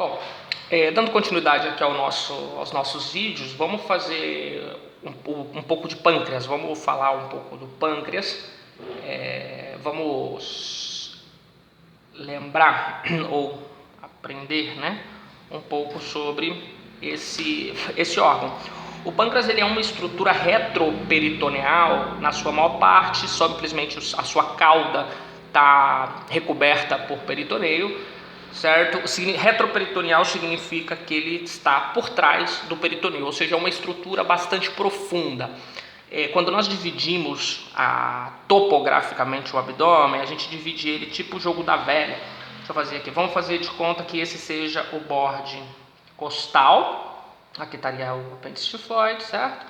Bom, dando continuidade aqui aos nossos vídeos, vamos fazer um pouco de pâncreas, vamos falar um pouco do pâncreas, vamos lembrar ou aprender, né, um pouco sobre esse órgão. O pâncreas ele é uma estrutura retroperitoneal, na sua maior parte, simplesmente a sua cauda está recoberta por peritoneio, certo? Retroperitoneal significa que ele está por trás do peritoneu, ou seja, é uma estrutura bastante profunda. Quando nós dividimos topograficamente o abdômen, a gente divide ele tipo o jogo da velha. Deixa eu fazer aqui, vamos fazer de conta que esse seja o borde costal. Aqui estaria o apêndice tifoide, certo?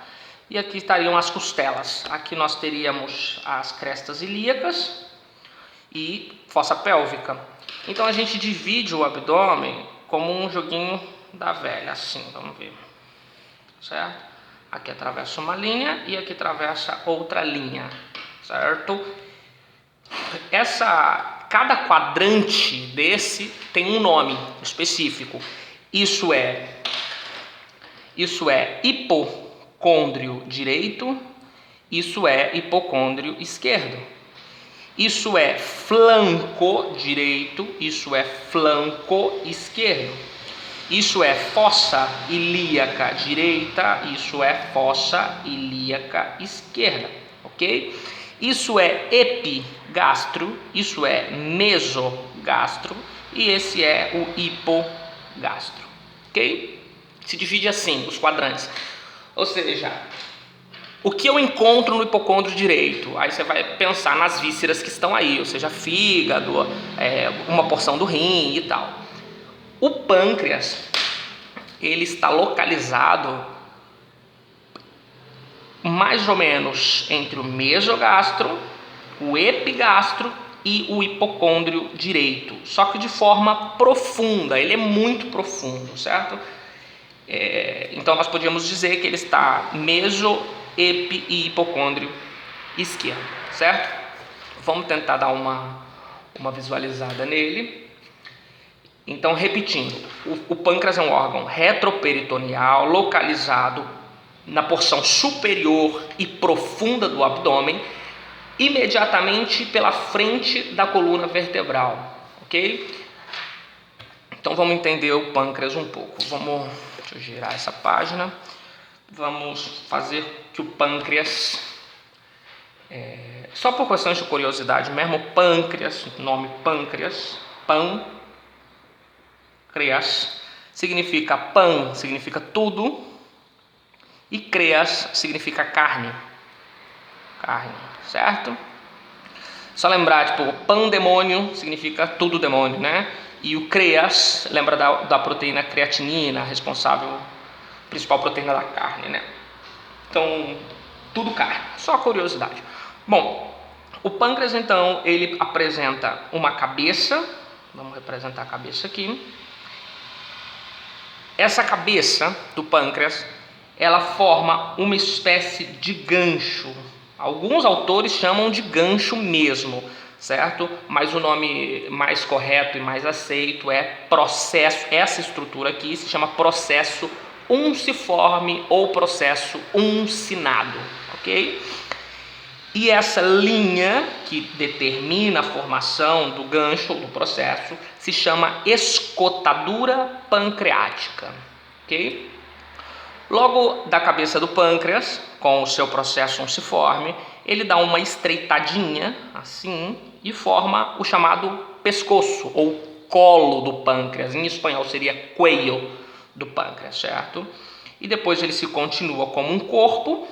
E aqui estariam as costelas. Aqui nós teríamos as crestas ilíacas e fossa pélvica. Então a gente divide o abdômen como um joguinho da velha, assim, vamos ver, certo? Aqui atravessa uma linha e aqui atravessa outra linha, certo? Cada quadrante desse tem um nome específico. Isso é hipocôndrio direito, isso é hipocôndrio esquerdo. Isso é flanco direito, isso é flanco esquerdo. Isso é fossa ilíaca direita, isso é fossa ilíaca esquerda, ok? Isso é epigastro, isso é mesogastro e esse é o hipogastro, ok? Se divide assim, os quadrantes. Ou seja, o que eu encontro no hipocôndrio direito? Aí você vai pensar nas vísceras que estão aí, ou seja, fígado, uma porção do rim e tal. O pâncreas, ele está localizado mais ou menos entre o mesogastro, o epigastro e o hipocôndrio direito, só que de forma profunda, ele é muito profundo, certo? Então nós podíamos dizer que ele está meso, epi e hipocôndrio esquerdo, certo? Vamos tentar dar uma visualizada nele. Então, repetindo, o pâncreas é um órgão retroperitoneal localizado na porção superior e profunda do abdômen, imediatamente pela frente da coluna vertebral, ok? Então vamos entender o pâncreas um pouco. Deixa eu girar essa página. Vamos fazer que o pâncreas, só por questão de curiosidade mesmo, pâncreas, nome pâncreas, pâncreas, significa pan, significa tudo, e creas significa carne, certo? Só lembrar, tipo, pandemônio significa tudo demônio, né? E o creas, lembra da proteína creatinina, responsável, principal proteína da carne, né? Então, tudo carne, só curiosidade. Bom, o pâncreas, então, ele apresenta uma cabeça, vamos representar a cabeça aqui. Essa cabeça do pâncreas, ela forma uma espécie de gancho. Alguns autores chamam de gancho mesmo, certo? Mas o nome mais correto e mais aceito é processo. Essa estrutura aqui se chama processo unciforme ou processo uncinado, ok? E essa linha que determina a formação do gancho ou do processo se chama escotadura pancreática, ok? Logo da cabeça do pâncreas, com o seu processo unciforme, ele dá uma estreitadinha assim e forma o chamado pescoço ou colo do pâncreas. Em espanhol seria cuello do pâncreas, certo? E depois ele se continua como um corpo,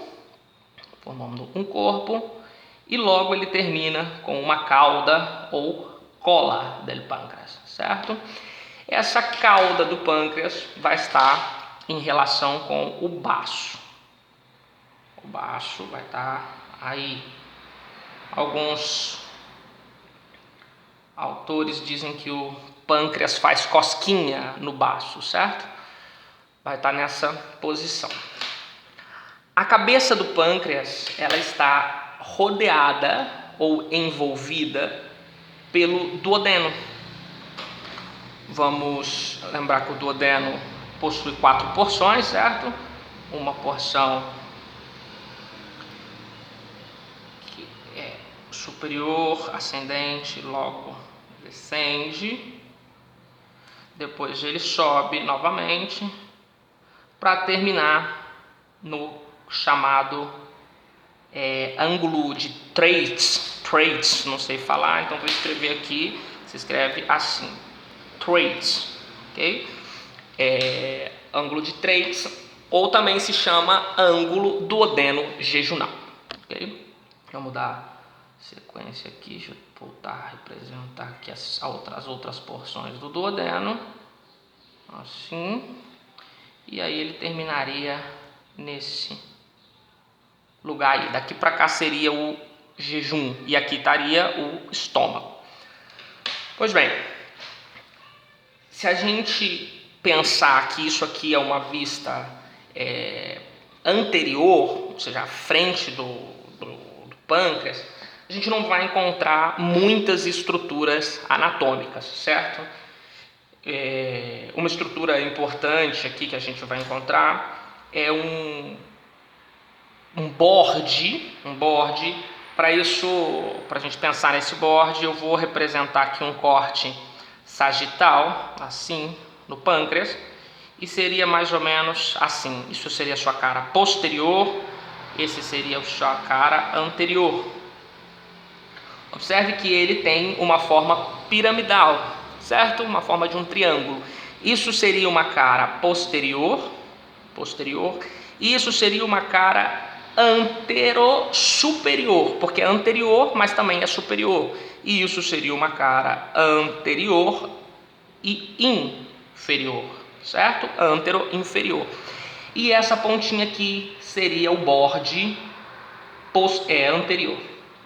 formando um corpo, e logo ele termina com uma cauda ou cola del pâncreas, certo? Essa cauda do pâncreas vai estar em relação com o baço. O baço vai estar aí. Alguns autores dizem que o pâncreas faz cosquinha no baço, certo? Vai estar nessa posição. A cabeça do pâncreas, ela está rodeada ou envolvida pelo duodeno. Vamos lembrar que o duodeno possui 4 porções, certo? Uma porção que é superior, ascendente, logo descende. Depois ele sobe novamente para terminar no chamado ângulo de traits, não sei falar, então vou escrever aqui, se escreve assim, traits, ok? Ângulo de traits, ou também se chama ângulo duodeno jejunal, ok? Vamos dar sequência aqui, deixa eu voltar a representar aqui as outras porções do duodeno, assim, e aí ele terminaria nesse lugar aí. Daqui para cá seria o jejum e aqui estaria o estômago. Pois bem, se a gente pensar que isso aqui é uma vista anterior, ou seja, à frente do pâncreas, a gente não vai encontrar muitas estruturas anatômicas, certo? Uma estrutura importante aqui que a gente vai encontrar é um borde. Para isso, para a gente pensar nesse borde, eu vou representar aqui um corte sagital, assim, no pâncreas, e seria mais ou menos assim. Isso seria a sua cara posterior, esse seria a sua cara anterior. Observe que ele tem uma forma piramidal, certo? Uma forma de um triângulo. Isso seria uma cara posterior, e isso seria uma cara antero-superior, porque é anterior, mas também é superior. E isso seria uma cara anterior e inferior, certo? Antero-inferior. E essa pontinha aqui seria o borde anterior,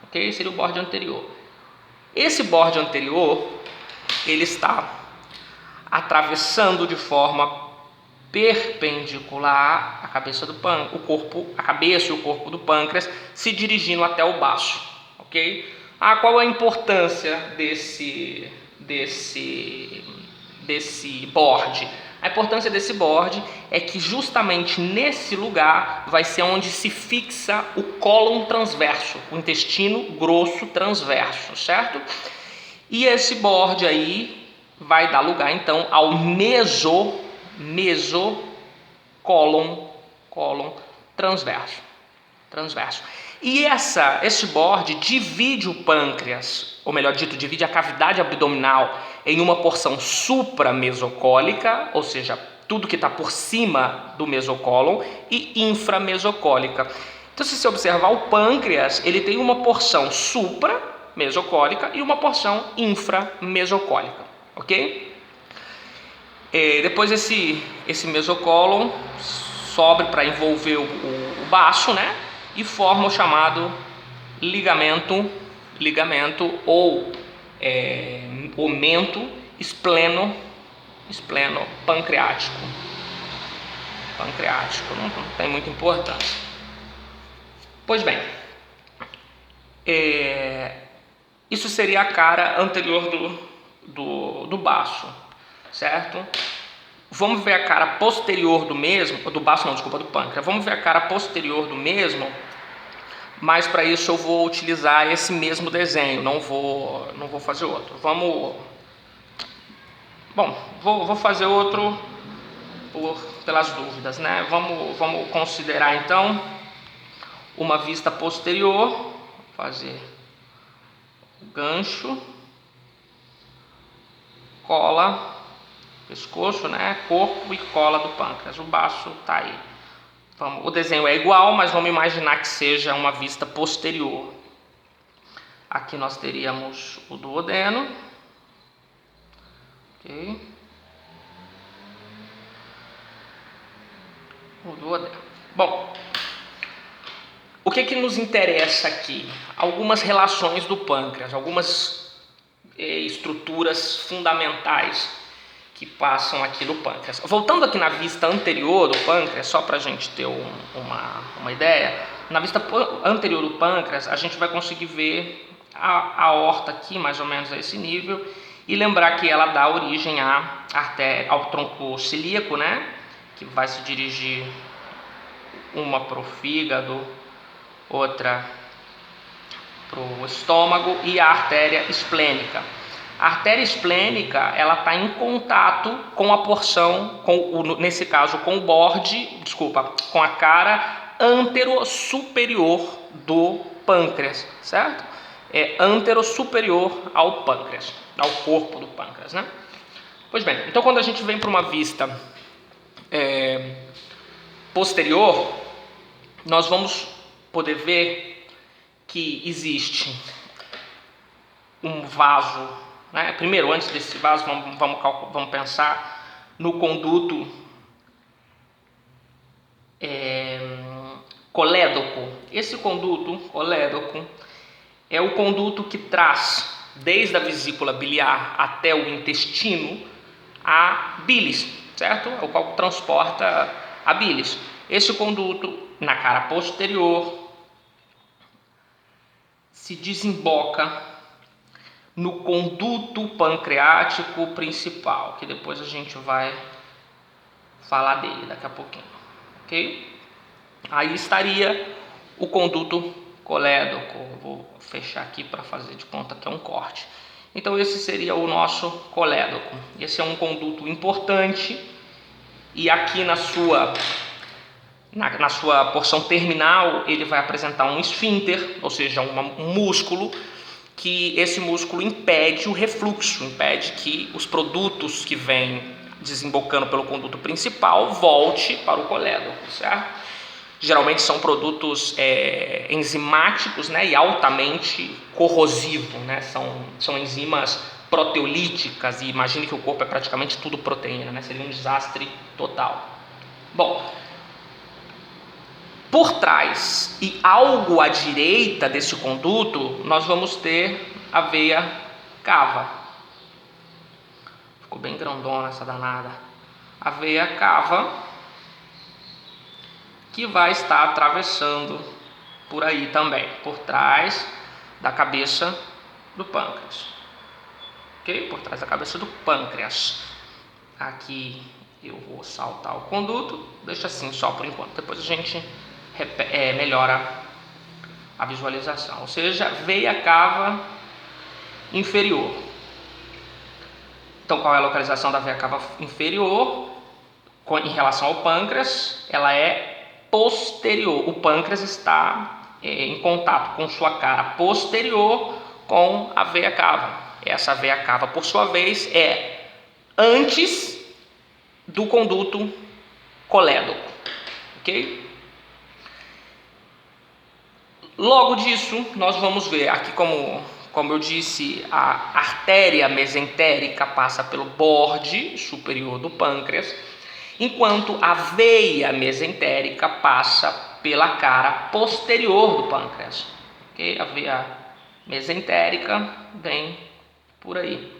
ok? Seria o borde anterior. Esse borde anterior, ele está atravessando de forma perpendicular a cabeça do a cabeça e o corpo do pâncreas, se dirigindo até o baço, ok? Qual a importância desse borde? A importância desse borde é que justamente nesse lugar vai ser onde se fixa o cólon transverso, o intestino grosso transverso, certo? E esse borde aí vai dar lugar então ao mesocólon transverso. E esse borde divide o pâncreas, ou melhor dito, divide a cavidade abdominal em uma porção supramesocólica, ou seja, tudo que está por cima do mesocólon, e inframesocólica. Então, se você observar o pâncreas, ele tem uma porção supramesocólica e uma porção inframesocólica, ok? Depois esse mesocólon sobe para envolver o baço, né? E forma o chamado ligamento ou mento espleno-pancreático. Não tem muita importância. Pois bem, isso seria a cara anterior do baço, certo? Vamos ver a cara posterior do mesmo, do pâncreas. Vamos ver a cara posterior do mesmo, mas para isso eu vou utilizar esse mesmo desenho, não vou fazer outro. Vou fazer outro pelas dúvidas, né? Vamos considerar então uma vista posterior, fazer o gancho, cola, pescoço, né? Corpo e cola do pâncreas. O baço está aí. O desenho é igual, mas vamos imaginar que seja uma vista posterior. Aqui nós teríamos o duodeno. Ok. O duodeno. Bom, o que nos interessa aqui? Algumas relações do pâncreas, algumas estruturas fundamentais que passam aqui no pâncreas. Voltando aqui na vista anterior do pâncreas, só para a gente ter uma ideia, na vista anterior do pâncreas a gente vai conseguir ver a aorta aqui, mais ou menos a esse nível, E lembrar que ela dá origem ao tronco celíaco, né? Que vai se dirigir uma para o fígado, outra para o estômago, e a artéria esplênica. A artéria esplênica, ela está em contato com a porção, nesse caso com o borde, com a cara antero-superior do pâncreas, certo? É antero-superior ao pâncreas, ao corpo do pâncreas, né? Pois bem, então quando a gente vem para uma vista posterior, nós vamos poder ver que existe um vaso, né? Primeiro, antes desse vaso, vamos pensar no conduto colédoco. Esse conduto colédoco é o conduto que traz desde a vesícula biliar até o intestino a bilis, certo? É o qual transporta a bilis. Esse conduto, na cara posterior, se desemboca no conduto pancreático principal, que depois a gente vai falar dele daqui a pouquinho, ok? Aí estaria o conduto colédoco. Vou fechar aqui para fazer de conta que é um corte. Então esse seria o nosso colédoco. Esse é um conduto importante e aqui na sua porção terminal ele vai apresentar um esfíncter, ou seja, um músculo, que esse músculo impede o refluxo, impede que os produtos que vêm desembocando pelo conduto principal volte para o colédoco, certo? Geralmente são produtos enzimáticos, né, e altamente corrosivos, né? São enzimas proteolíticas, e imagine que o corpo é praticamente tudo proteína, né? Seria um desastre total. Bom, por trás e algo à direita desse conduto, nós vamos ter a veia cava. Ficou bem grandona essa danada. A veia cava, que vai estar atravessando por aí também, por trás da cabeça do pâncreas. Ok? Por trás da cabeça do pâncreas. Aqui eu vou saltar o conduto, deixa assim só por enquanto, depois a gente melhora a visualização. Ou seja, veia cava inferior. Então qual é a localização da veia cava inferior em relação ao pâncreas? Ela é posterior. O pâncreas está em contato com sua cara posterior com a veia cava. Essa veia cava, por sua vez, é antes do conduto colédoco, ok? Logo disso, nós vamos ver aqui, como eu disse, a artéria mesentérica passa pelo borde superior do pâncreas, enquanto a veia mesentérica passa pela cara posterior do pâncreas. Okay? A veia mesentérica vem por aí.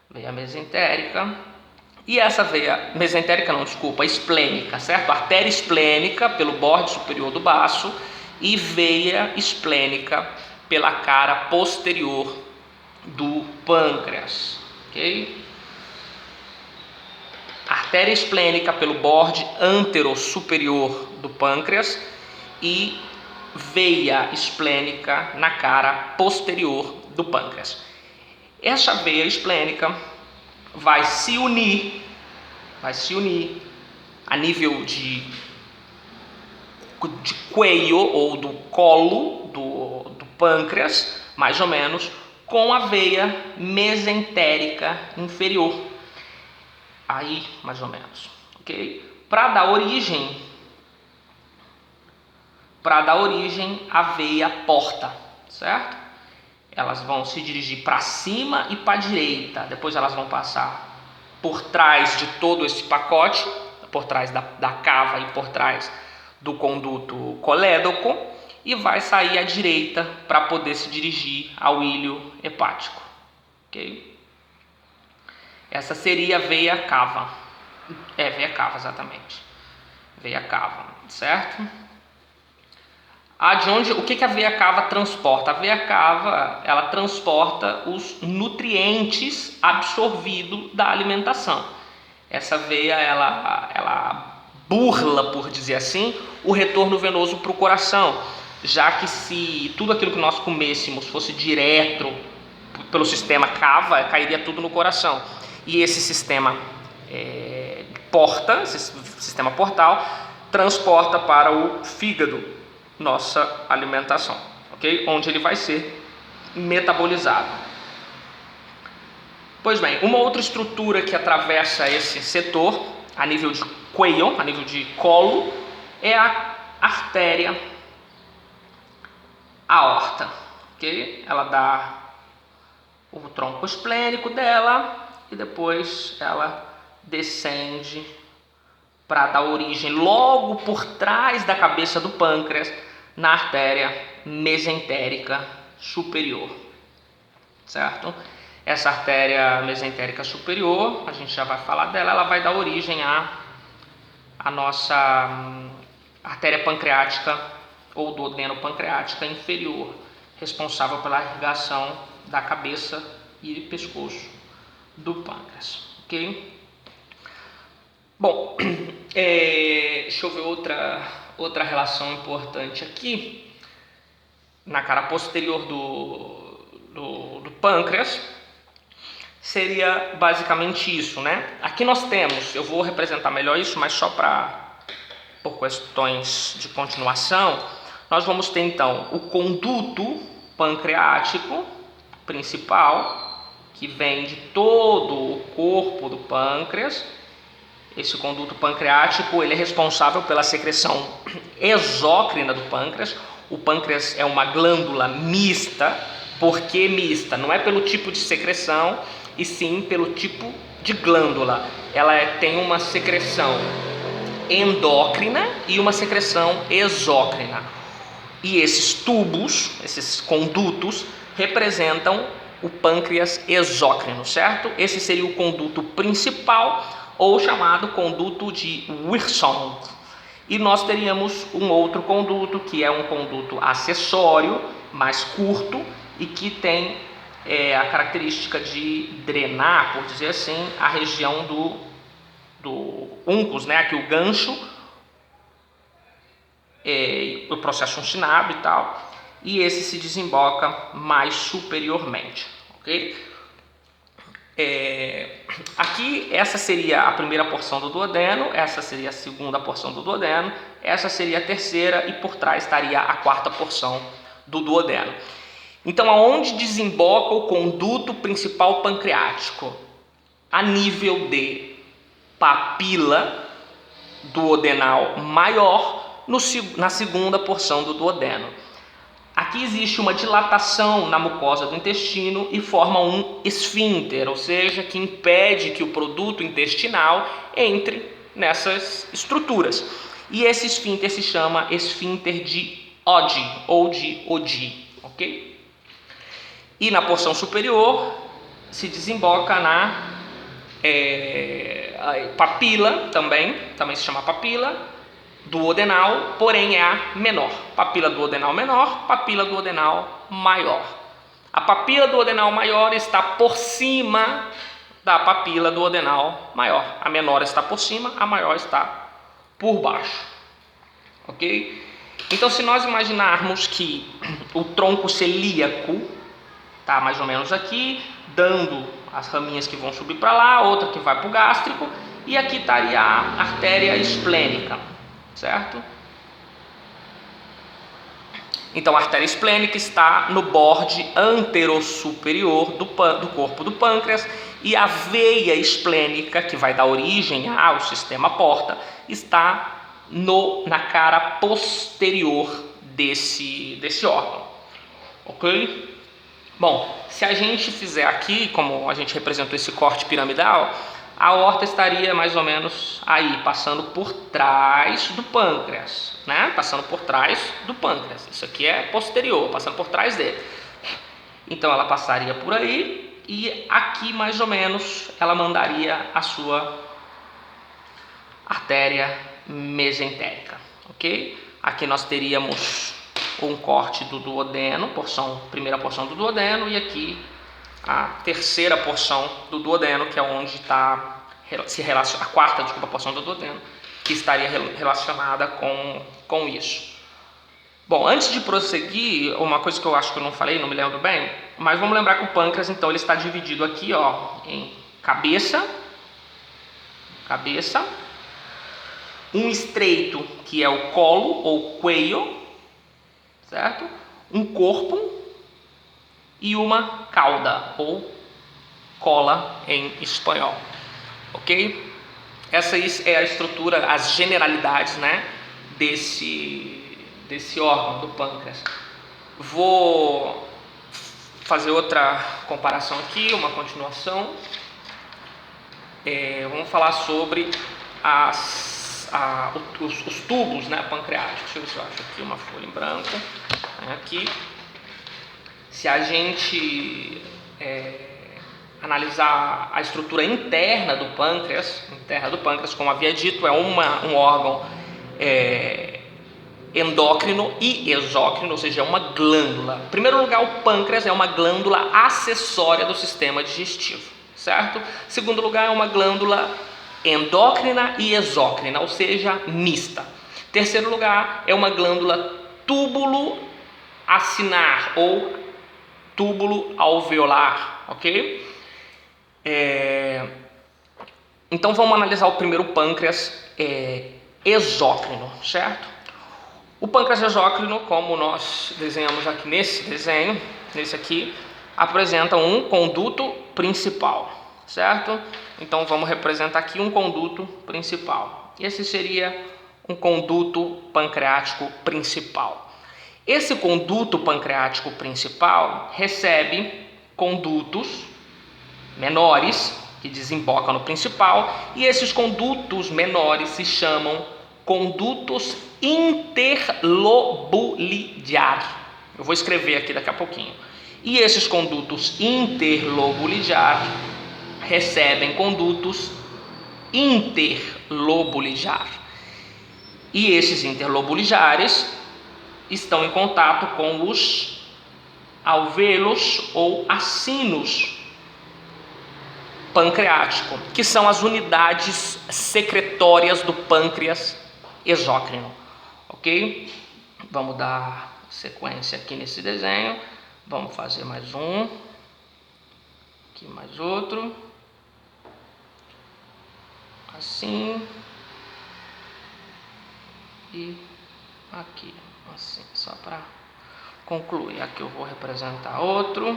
Veia mesentérica. E essa veia mesentérica, esplênica, certo? Artéria esplênica pelo borde superior do baço e veia esplênica pela cara posterior do pâncreas. Ok? Artéria esplênica pelo borde antero-superior do pâncreas e veia esplênica na cara posterior do pâncreas. Essa veia esplênica vai se unir a nível de queio ou do colo do pâncreas, mais ou menos, com a veia mesentérica inferior. Aí, mais ou menos, ok? Para dar origem à veia porta, certo? Elas vão se dirigir para cima e para a direita, depois elas vão passar por trás de todo esse pacote, por trás da cava e por trás do conduto colédoco, e vai sair à direita para poder se dirigir ao ilho hepático, ok? Essa seria a veia cava. Veia cava, exatamente. Veia cava, certo? O que a veia cava transporta? A veia cava, ela transporta os nutrientes absorvidos da alimentação. Essa veia, ela burla, por dizer assim, o retorno venoso para o coração, já que se tudo aquilo que nós comêssemos fosse direto pelo sistema cava, cairia tudo no coração. E esse sistema sistema portal, transporta para o fígado nossa alimentação, ok? Onde ele vai ser metabolizado. Pois bem, uma outra estrutura que atravessa esse setor, a nível de queion, a nível de colo, é a artéria aorta, ok? Ela dá o tronco esplênico dela e depois ela descende para dar origem logo por trás da cabeça do pâncreas na artéria mesentérica superior, certo? Essa artéria mesentérica superior, a gente já vai falar dela, ela vai dar origem à nossa artéria pancreática ou duodeno-pancreática inferior, responsável pela irrigação da cabeça e pescoço do pâncreas, ok? Bom, deixa eu ver outra relação importante aqui. Na cara posterior do pâncreas, seria basicamente isso, né? Aqui nós temos, eu vou representar melhor isso, mas só por questões de continuação, nós vamos ter então o conduto pancreático principal, que vem de todo o corpo do pâncreas. Esse conduto pancreático, ele é responsável pela secreção exócrina do pâncreas. O pâncreas é uma glândula mista. Por que mista? Não é pelo tipo de secreção, e sim pelo tipo de glândula. Ela tem uma secreção endócrina e uma secreção exócrina. E esses tubos, esses condutos, representam o pâncreas exócrino, certo? Esse seria o conduto principal, ou chamado conduto de Wirsong. E nós teríamos um outro conduto, que é um conduto acessório, mais curto, e que tem a característica de drenar, por dizer assim, a região do uncus, né? Aqui o gancho, o processo uncinado e tal, e esse se desemboca mais superiormente, ok? Aqui essa seria a primeira porção do duodeno, essa seria a segunda porção do duodeno, essa seria a terceira e por trás estaria a quarta porção do duodeno. Então, aonde desemboca o conduto principal pancreático? A nível de papila duodenal maior, na segunda porção do duodeno. Aqui existe uma dilatação na mucosa do intestino e forma um esfíncter, ou seja, que impede que o produto intestinal entre nessas estruturas. E esse esfíncter se chama esfíncter de Oddi ou de Oddi, ok? E na porção superior se desemboca na papila, também se chama papila duodenal, porém é a menor. Papila duodenal menor, papila duodenal maior. A papila duodenal maior está por cima da papila duodenal maior. A menor está por cima, a maior está por baixo. Ok? Então, se nós imaginarmos que o tronco celíaco está mais ou menos aqui, dando as raminhas que vão subir para lá, outra que vai para o gástrico, e aqui estaria a artéria esplênica, certo? Então, a artéria esplênica está no borde anterossuperior do corpo do pâncreas, e a veia esplênica, que vai dar origem ao sistema porta, está na cara posterior desse órgão, ok? Bom, se a gente fizer aqui, como a gente representou esse corte piramidal, a aorta estaria mais ou menos aí, passando por trás do pâncreas, né? Passando por trás do pâncreas. Isso aqui é posterior, passando por trás dele. Então ela passaria por aí e aqui mais ou menos ela mandaria a sua artéria mesentérica, ok? Aqui nós teríamos ou um corte do duodeno, primeira porção do duodeno, e aqui a terceira porção do duodeno, que é onde está a quarta, desculpa, porção do duodeno, que estaria relacionada com isso. Bom, antes de prosseguir, uma coisa que eu acho que eu não falei, não me lembro bem, mas vamos lembrar que o pâncreas, então, ele está dividido aqui, ó, em cabeça, um estreito, que é o colo ou cuello, certo? Um corpo e uma cauda ou cola em espanhol, ok? Essa é a estrutura, as generalidades, né, desse órgão do pâncreas. Vou fazer outra comparação aqui, uma continuação. Vamos falar sobre os tubos, né, pancreáticos. Deixa eu ver se eu acho aqui uma folha em branco. Aqui, se a gente analisar a estrutura interna do pâncreas, como havia dito, é um órgão endócrino e exócrino, ou seja, é uma glândula. Em primeiro lugar, o pâncreas é uma glândula acessória do sistema digestivo, certo? Em segundo lugar, é uma glândula endócrina e exócrina, ou seja, mista. Em terceiro lugar, é uma glândula túbulo acinar ou túbulo alveolar, ok? Então vamos analisar o primeiro pâncreas exócrino, certo? O pâncreas exócrino, como nós desenhamos aqui nesse desenho, nesse aqui, apresenta um conduto principal, certo? Então vamos representar aqui um conduto principal. Esse seria um conduto pancreático principal. Esse conduto pancreático principal recebe condutos menores que desembocam no principal, e esses condutos menores se chamam condutos interlobulijar. Eu vou escrever aqui daqui a pouquinho. E esses condutos interlobulijar recebem condutos interlobulijar. E esses interlobulijares estão em contato com os alvéolos ou acinos pancreático, que são as unidades secretórias do pâncreas exócrino, ok? Vamos dar sequência aqui nesse desenho. Vamos fazer mais um, aqui mais outro, assim, e aqui, assim, só para concluir. Aqui eu vou representar outro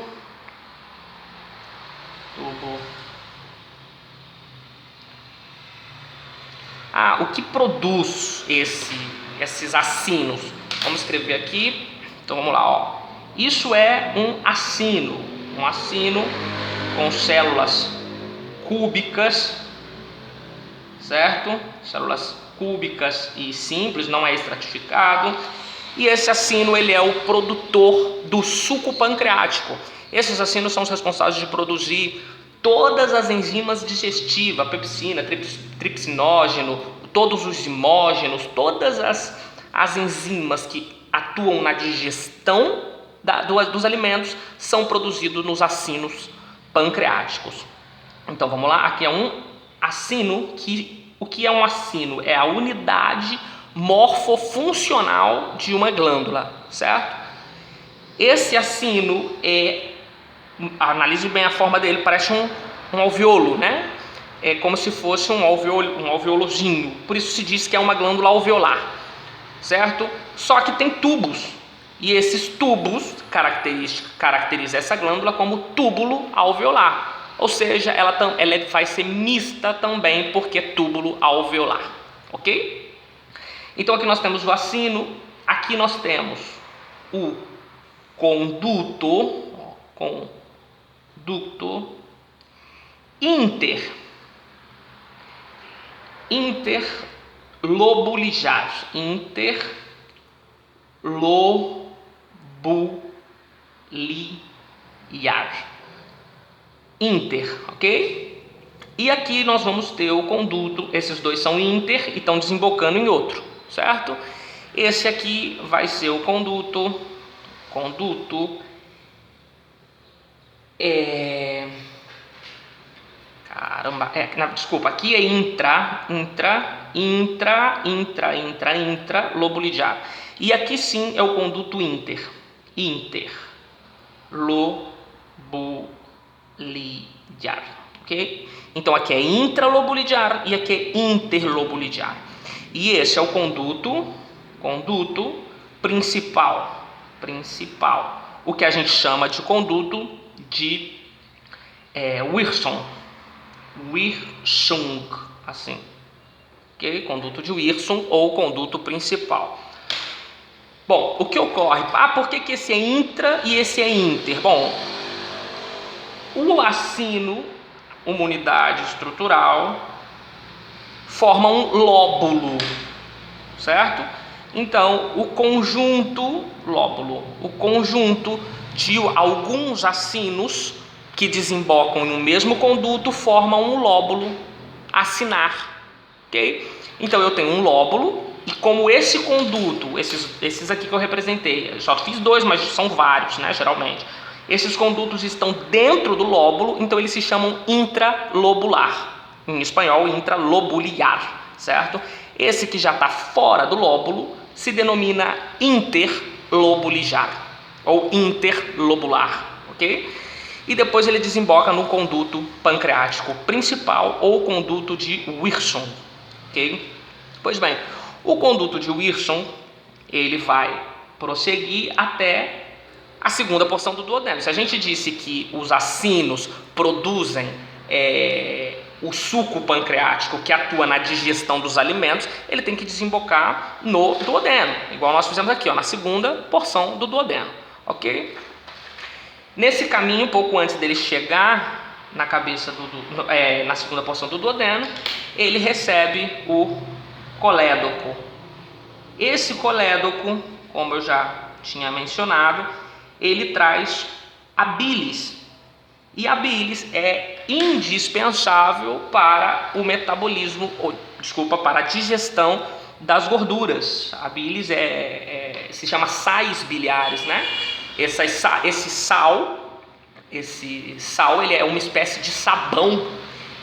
tubo. O que produz esses acinos? Vamos escrever aqui. Então vamos lá, ó. Isso é um acino com células cúbicas, certo? Células cúbicas e simples, não é estratificado. E esse acino, ele é o produtor do suco pancreático. Esses acinos são os responsáveis de produzir todas as enzimas digestivas, pepsina, tripsinógeno, todos os zimógenos, todas as enzimas que atuam na digestão dos alimentos são produzidos nos acinos pancreáticos. Então vamos lá, aqui é um acino. O que é um acino? É a unidade morfofuncional de uma glândula, certo? Esse acino analise bem a forma dele, parece um alveolo, né? É como se fosse um alveolozinho, por isso se diz que é uma glândula alveolar, certo? Só que tem tubos, e esses tubos caracterizam essa glândula como túbulo alveolar, ou seja, ela vai ser mista também, porque é túbulo alveolar, ok? Então aqui nós temos o acino, aqui nós temos o conduto interlobulijar, ok? E aqui nós vamos ter o conduto, esses dois são inter e estão desembocando em outro, certo? Esse aqui vai ser o conduto desculpa, aqui é intralobulijar. E aqui sim é o conduto interlobulijar, ok? Então aqui é intralobulijar e aqui é interlobulijar. E esse é o conduto principal, o que a gente chama de conduto de Wirsung, assim, ok? Conduto de Wirsung ou conduto principal. Bom, o que ocorre? Por que esse é intra e esse é inter? Bom, o acino, uma unidade estrutural, forma um lóbulo, certo? Então, o conjunto de alguns acinos que desembocam em um mesmo conduto formam um lóbulo acinar, ok? Então eu tenho um lóbulo e como esse conduto, esses aqui que eu representei, eu só fiz dois, mas são vários, né, geralmente. Esses condutos estão dentro do lóbulo, então eles se chamam intralobular, em espanhol intralobuliar, certo? Esse que já está fora do lóbulo se denomina interlobulijar ou interlobular, ok? E depois ele desemboca no conduto pancreático principal ou conduto de Wirsung, ok? Pois bem, o conduto de Wirsung ele vai prosseguir até a segunda porção do duodeno. Se a gente disse que os acinos produzem o suco pancreático que atua na digestão dos alimentos, ele tem que desembocar no duodeno, igual nós fizemos aqui, na segunda porção do duodeno, ok? Nesse caminho, pouco antes dele chegar na cabeça na segunda porção do duodeno, ele recebe o colédoco. Esse colédoco, como eu já tinha mencionado, ele traz a bilis. E a bilis é indispensável para o metabolismo, para a digestão das gorduras. A bilis se chama sais biliares, né? Esse sal ele é uma espécie de sabão.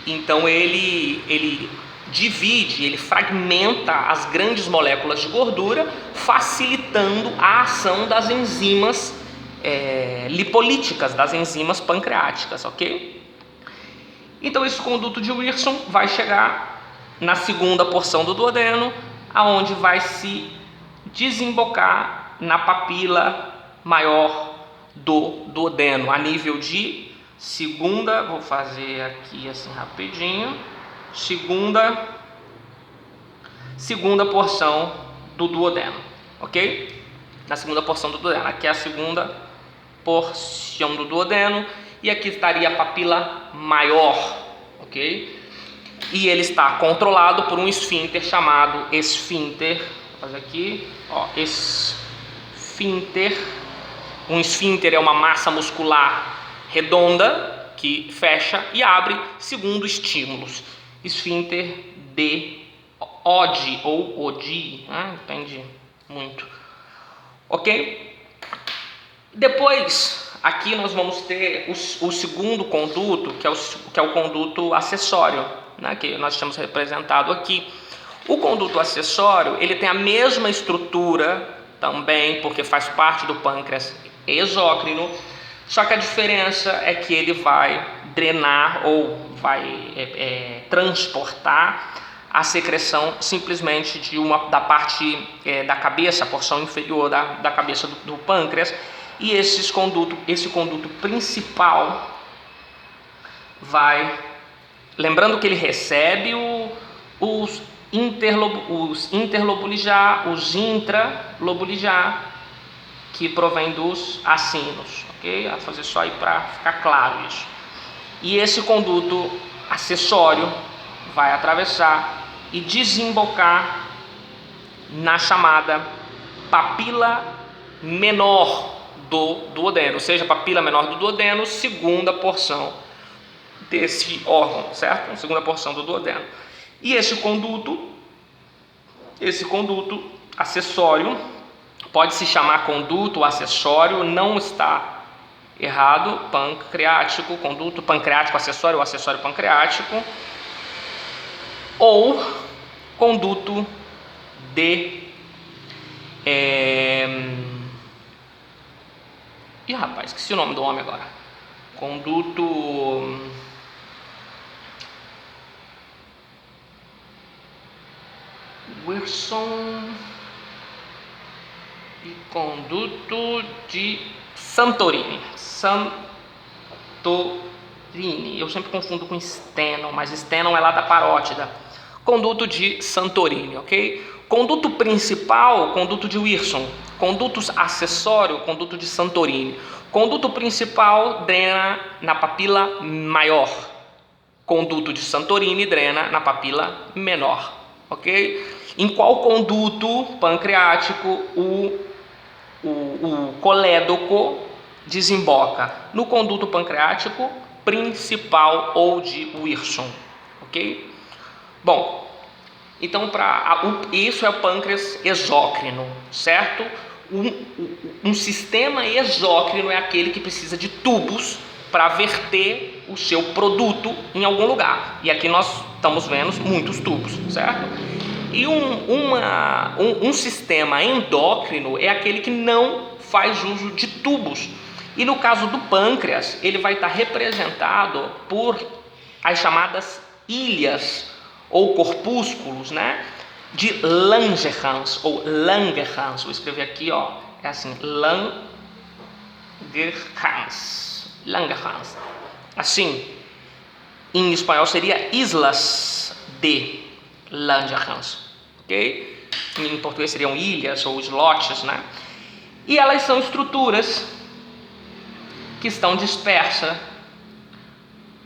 Então ele divide, ele fragmenta as grandes moléculas de gordura, facilitando a ação das enzimas lipolíticas, das enzimas pancreáticas, ok? Então esse conduto de Wirsung vai chegar na segunda porção do duodeno, aonde vai se desembocar na papila maior do duodeno, a nível de segunda, vou fazer aqui assim rapidinho, segunda porção do duodeno, ok? Na segunda porção do duodeno, aqui é a segunda porção do duodeno e aqui estaria a papila maior, ok? E ele está controlado por um esfíncter chamado esfíncter, vou fazer aqui, esfíncter. Um esfíncter é uma massa muscular redonda que fecha e abre segundo estímulos. Esfíncter de Oddi ou Oddi, depende muito. Ok? Depois, aqui nós vamos ter o segundo conduto, que é o conduto acessório, né, que nós temos representado aqui. O conduto acessório, ele tem a mesma estrutura também, porque faz parte do pâncreas exócrino, só que a diferença é que ele vai drenar ou vai transportar a secreção simplesmente da parte da cabeça, a porção inferior da cabeça do pâncreas, e esse conduto principal vai, lembrando que ele recebe os interlobulijar, os intralobulijar, que provém dos acinos, ok? Vou fazer só aí para ficar claro isso. E esse conduto acessório vai atravessar e desembocar na chamada papila menor do duodeno, ou seja, papila menor do duodeno, segunda porção desse órgão, certo? Segunda porção do duodeno. E esse conduto acessório, pode se chamar conduto acessório, não está errado, pancreático, conduto pancreático acessório ou acessório pancreático, ou conduto de... Ih, rapaz, esqueci o nome do homem agora. Conduto... Wilson... E conduto de Santorini. Eu sempre confundo com Stenon, mas Stenon é lá da parótida. Conduto de Santorini, ok? Conduto principal, conduto de Wilson. Condutos acessório, conduto de Santorini. Conduto principal drena na papila maior. Conduto de Santorini drena na papila menor, ok? Em qual conduto pancreático o colédoco desemboca? No conduto pancreático principal ou de Wilson, ok? Bom, então isso é o pâncreas exócrino, certo? Um sistema exócrino é aquele que precisa de tubos para verter o seu produto em algum lugar. E aqui nós estamos vendo muitos tubos, certo? E um sistema endócrino é aquele que não faz uso de tubos. E no caso do pâncreas, ele vai estar representado por as chamadas ilhas ou corpúsculos, né? De Langerhans ou Langerhans. Vou escrever aqui, ó, é assim, Langerhans. Assim, em espanhol seria Islas de Langerhans, ok? Em português seriam ilhas ou islotes, né? E elas são estruturas que estão dispersas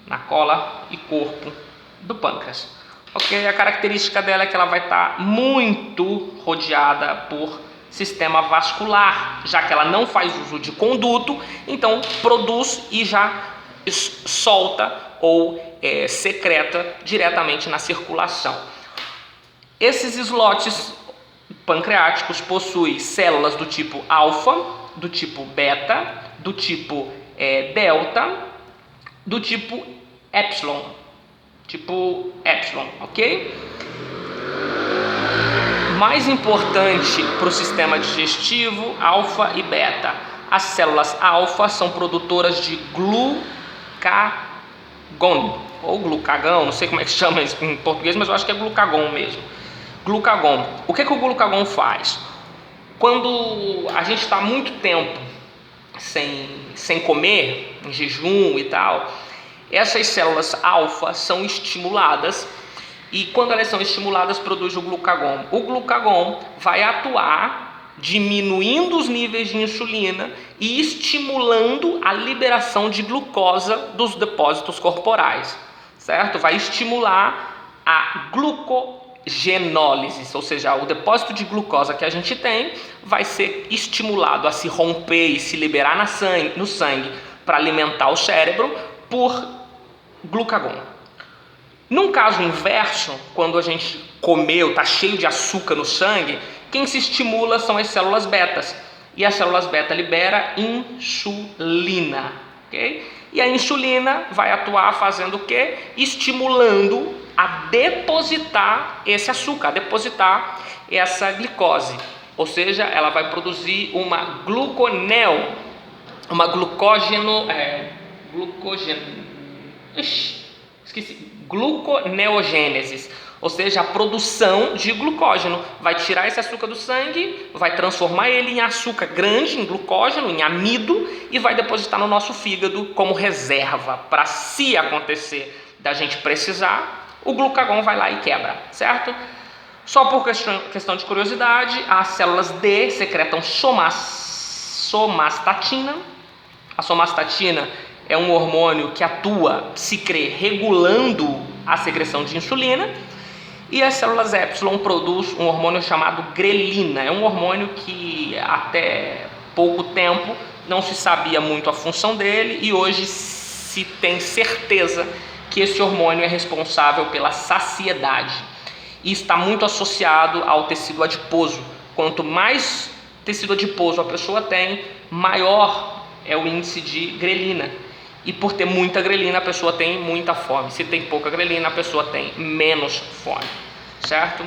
na cola e corpo do pâncreas, ok? A característica dela é que ela vai estar muito rodeada por sistema vascular, já que ela não faz uso de conduto, então produz e já solta ou secreta diretamente na circulação. Esses islotes pancreáticos possuem células do tipo alfa, do tipo beta, do tipo delta, do tipo epsilon, ok? Mais importante para o sistema digestivo, alfa e beta. As células alfa são produtoras de glucagon, ou glucagão, não sei como é que se chama isso em português, mas eu acho que é glucagon mesmo. Glucagon. O que o glucagon faz? Quando a gente está muito tempo sem comer, em jejum e tal, essas células alfa são estimuladas e quando elas são estimuladas produz o glucagon. O glucagon vai atuar diminuindo os níveis de insulina e estimulando a liberação de glucosa dos depósitos corporais, certo? Vai estimular a glucogenólise, ou seja, o depósito de glucosa que a gente tem vai ser estimulado a se romper e se liberar no sangue para alimentar o cérebro por glucagon. Num caso inverso, quando a gente comeu, está cheio de açúcar no sangue, quem se estimula são as células betas. E as células beta libera insulina, ok? E a insulina vai atuar fazendo o quê? Estimulando a depositar esse açúcar, a depositar essa glicose. Ou seja, ela vai produzir uma gluconeogênese, ou seja, a produção de glucógeno. Vai tirar esse açúcar do sangue, vai transformar ele em açúcar grande, em glucógeno, em amido, e vai depositar no nosso fígado como reserva, para se acontecer da gente precisar, o glucagon vai lá e quebra, certo? Só por questão de curiosidade, as células D secretam somastatina. A somastatina é um hormônio que atua, se crê, regulando a secreção de insulina. E as células epsilon produzem um hormônio chamado grelina. É um hormônio que até pouco tempo não se sabia muito a função dele e hoje se tem certeza que esse hormônio é responsável pela saciedade. E está muito associado ao tecido adiposo, Quanto mais tecido adiposo a pessoa tem, maior é o índice de grelina. E por ter muita grelina, a pessoa tem muita fome. Se tem pouca grelina, a pessoa tem menos fome, certo?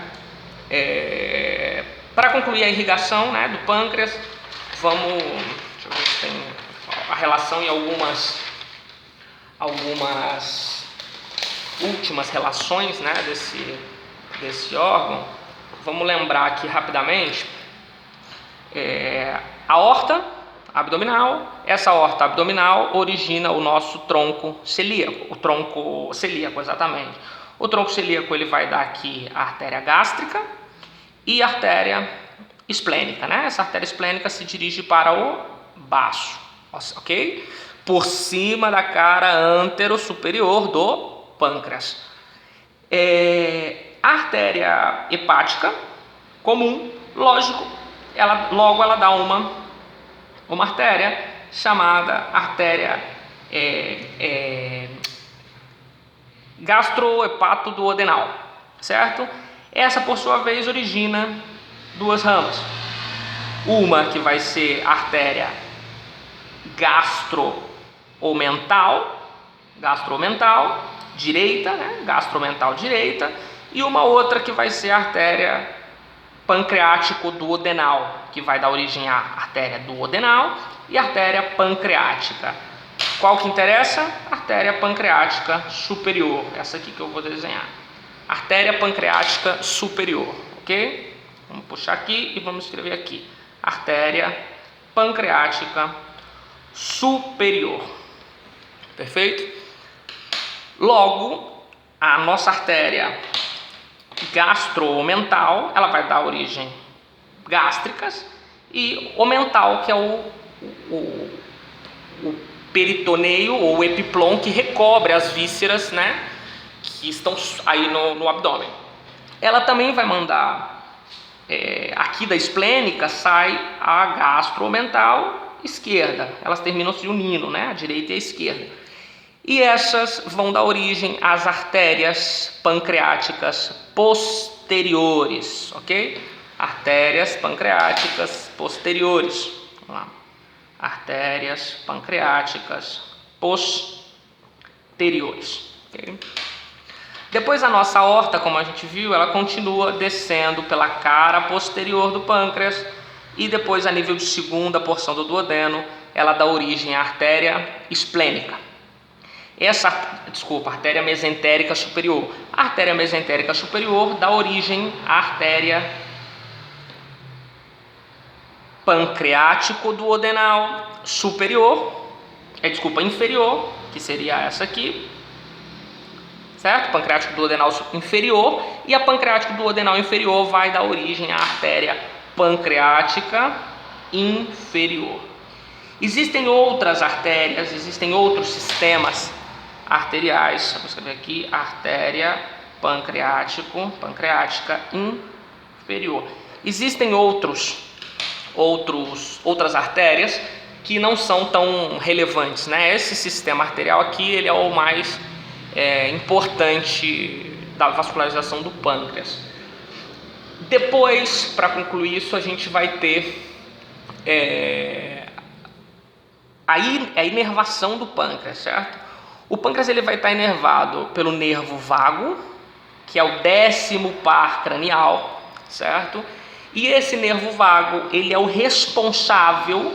Para concluir a irrigação, né, do pâncreas, vamos... Deixa eu ver se tem a relação em algumas últimas relações, né, desse órgão. Vamos lembrar aqui rapidamente. A aorta abdominal, essa aorta abdominal origina o nosso tronco celíaco, o tronco celíaco, exatamente. O tronco celíaco ele vai dar aqui a artéria gástrica e a artéria esplênica, né? Essa artéria esplênica se dirige para o baço, ok? Por cima da cara antero-superior do pâncreas. A artéria hepática comum, lógico, ela dá uma artéria chamada artéria gastrohepatoduodenal, certo? Essa, por sua vez, origina duas ramas. Uma que vai ser a artéria gastromental direita, né? Gastromental direita, e uma outra que vai ser a artéria pancreático-duodenal, que vai dar origem à artéria duodenal e artéria pancreática. Qual que interessa? Artéria pancreática superior, essa aqui que eu vou desenhar. Artéria pancreática superior, ok? Vamos puxar aqui e vamos escrever aqui. Artéria pancreática superior. Perfeito? Logo, a nossa artéria gastromental, ela vai dar origem gástricas, e omental, que é o peritoneio ou o epiplon que recobre as vísceras, né, que estão aí no abdômen. Ela também vai mandar, aqui da esplênica sai a gastromental esquerda, elas terminam se unindo, né, a direita e a esquerda. E essas vão dar origem às artérias pancreáticas posteriores, ok? Artérias pancreáticas posteriores. Vamos lá. Artérias pancreáticas posteriores. Okay? Depois a nossa aorta, como a gente viu, ela continua descendo pela cara posterior do pâncreas e depois, a nível de segunda porção do duodeno, ela dá origem à artéria esplênica. Artéria mesentérica superior. A artéria mesentérica superior dá origem à artéria pancreático-duodenal inferior, que seria essa aqui, certo? Pancreático-duodenal inferior, e a pancreático-duodenal inferior vai dar origem à artéria pancreática inferior. Existem outras artérias, existem outros sistemas arteriais. Vou escrever aqui: artéria pancreática inferior. Existem outras artérias que não são tão relevantes, né? Esse sistema arterial aqui, ele é o mais importante da vascularização do pâncreas. Depois, para concluir isso, a gente vai ter a inervação do pâncreas, certo? O pâncreas ele vai estar inervado pelo nervo vago, que é o 10º par cranial, certo? E esse nervo vago, ele é o responsável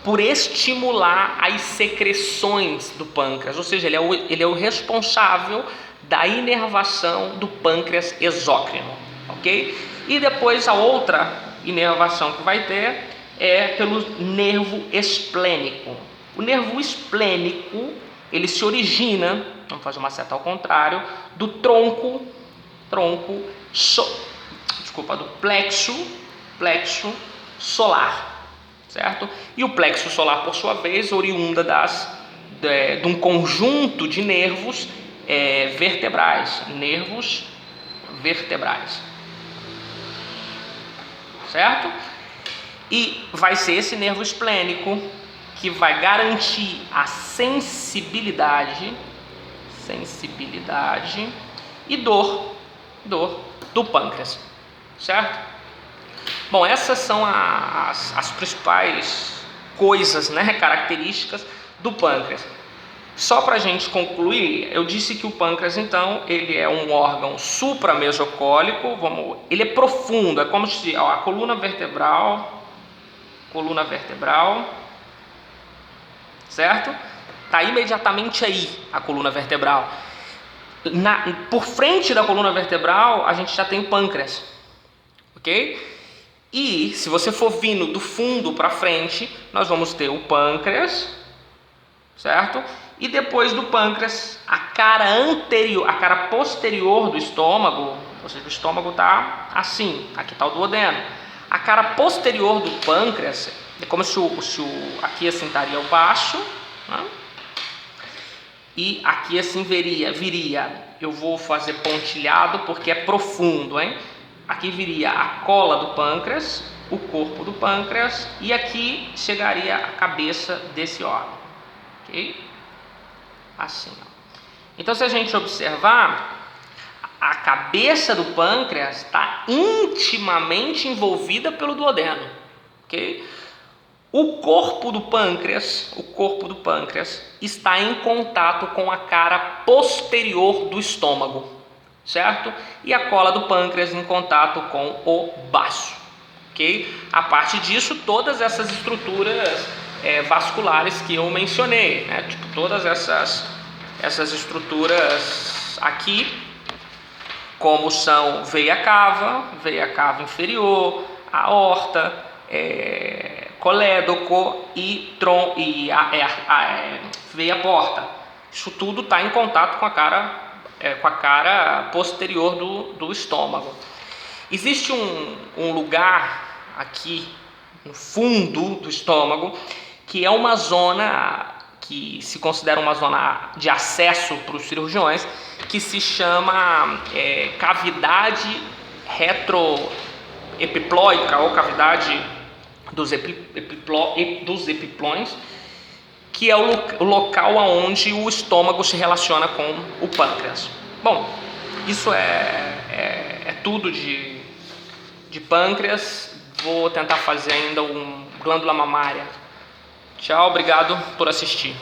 por estimular as secreções do pâncreas, ou seja, ele é o responsável da inervação do pâncreas exócrino, ok? E depois a outra inervação que vai ter é pelo nervo esplênico. O nervo esplênico, ele se origina, vamos fazer uma seta ao contrário, do do plexo solar, certo? E o plexo solar, por sua vez, oriunda de um conjunto de nervos vertebrais, certo? E vai ser esse nervo esplênico que vai garantir a sensibilidade e dor do pâncreas, certo? Bom, essas são as principais coisas, né, características do pâncreas. Só para a gente concluir, eu disse que o pâncreas, então, ele é um órgão supramesocólico, ele é profundo, é como se a coluna vertebral, certo? Está imediatamente aí a coluna vertebral. Por frente da coluna vertebral, a gente já tem o pâncreas, ok? E se você for vindo do fundo para frente, nós vamos ter o pâncreas, certo? E depois do pâncreas, a cara posterior do estômago, ou seja, o estômago está assim, aqui está o duodeno. A cara posterior do pâncreas é como se aqui assim estaria o baixo, né? E aqui assim viria, eu vou fazer pontilhado porque é profundo, hein? Aqui viria a cola do pâncreas, o corpo do pâncreas, e aqui chegaria a cabeça desse órgão, ok? Assim, ó. Então, se a gente observar, a cabeça do pâncreas está intimamente envolvida pelo duodeno, ok? O corpo do pâncreas está em contato com a cara posterior do estômago, certo? E a cola do pâncreas em contato com o baço, ok? A parte disso, todas essas estruturas vasculares que eu mencionei, né? Tipo, todas essas estruturas aqui, como são veia cava inferior, aorta, colédoco e veia porta. Isso tudo está em contato com a cara posterior do estômago. Existe um lugar aqui no fundo do estômago que é uma zona que se considera uma zona de acesso para os cirurgiões, que se chama cavidade retroepiploica ou cavidade dos epiplões, que é o local onde o estômago se relaciona com o pâncreas. Bom, isso é tudo de pâncreas. Vou tentar fazer ainda glândula mamária. Tchau, obrigado por assistir.